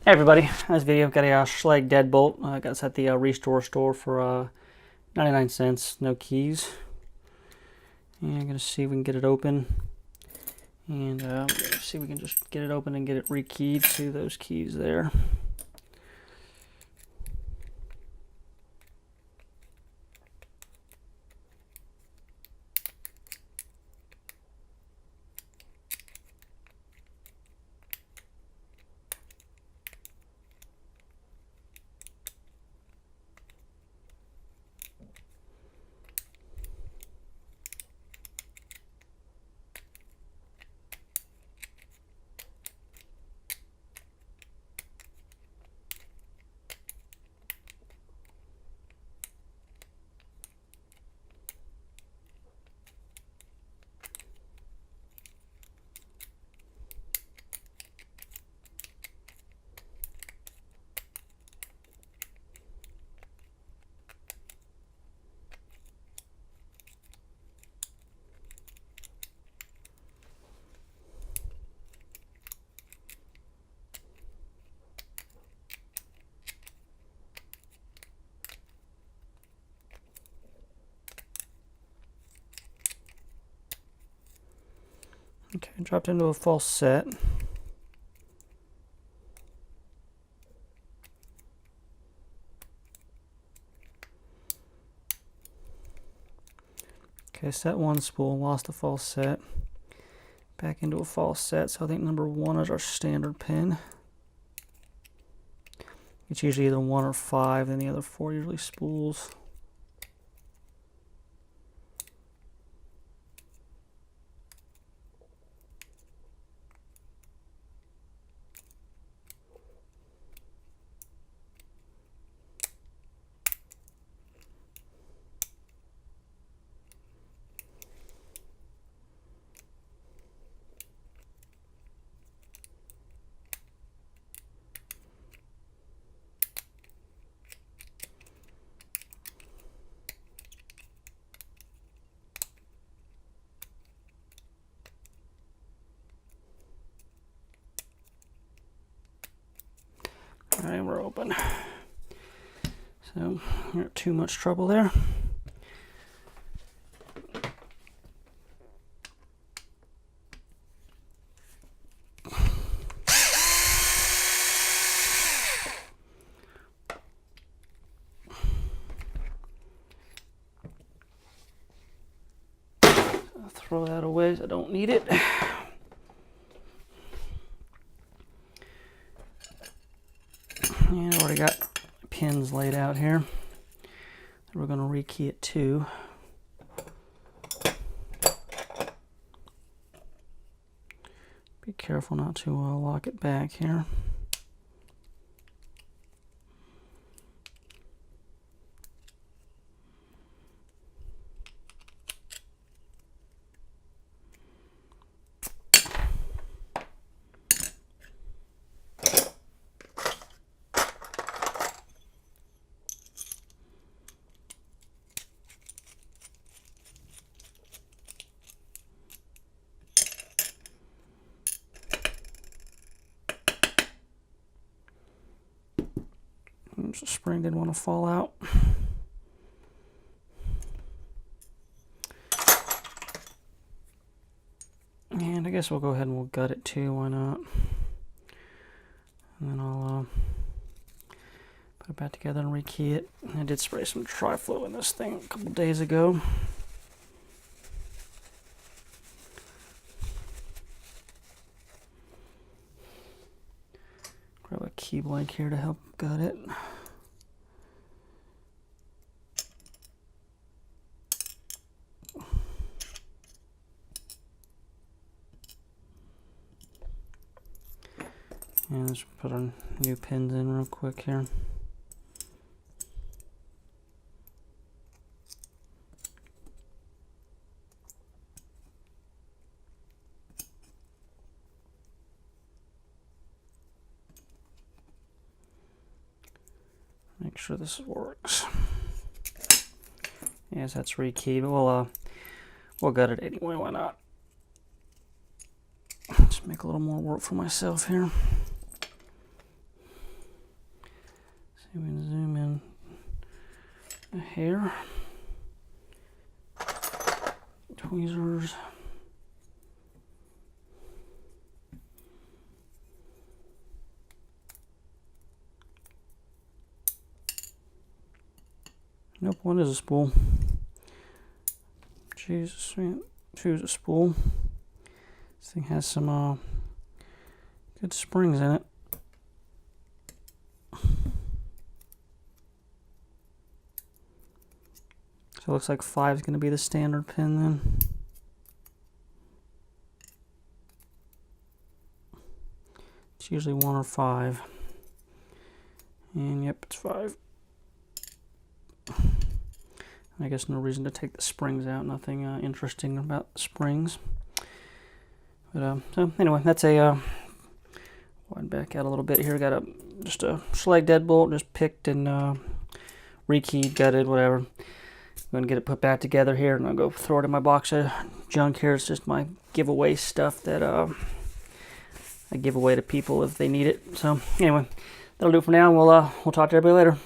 Hey everybody, in this video I've got a Schlage Deadbolt. I got this at the Restore store for 99 cents, no keys. And I'm going to see if we can get it open. And see if we can just get it open and get it rekeyed to those keys there. Okay, dropped into a false set. Okay, set one spool, lost a false set. Back into a false set, so I think number 1 is our standard pin. It's usually either 1 or 5, then the other 4 usually spools. All right, we're open. So, not too much trouble there. I'll throw that away, I don't need it. And I've already got pins laid out here that we're going to rekey it to. Be careful not to lock it back here. The spring didn't want to fall out. And I guess we'll go ahead and we'll gut it too, why not? And then I'll put it back together and rekey it. I did spray some tri-flow in this thing a couple days ago. Grab a key blank here to help gut it. And let's put our new pins in real quick here. Make sure this works. Yes, that's rekeyed, but we'll gut it anyway, why not? Just make a little more work for myself here. See if we can zoom in a hair. Tweezers. Nope, one is a spool. Jesus, man. Choose a spool. This thing has some good springs in it. So it looks like 5 is going to be the standard pin then. It's usually 1 or 5. And yep, it's 5. I guess no reason to take the springs out. Nothing interesting about the springs. But so anyway, that's a widen back out a little bit here. Got just a Schlage deadbolt, just picked and rekeyed, gutted, whatever. I'm gonna get it put back together here, and I'll go throw it in my box of junk here. It's just my giveaway stuff that I give away to people if they need it. So anyway, that'll do it for now. We'll talk to everybody later.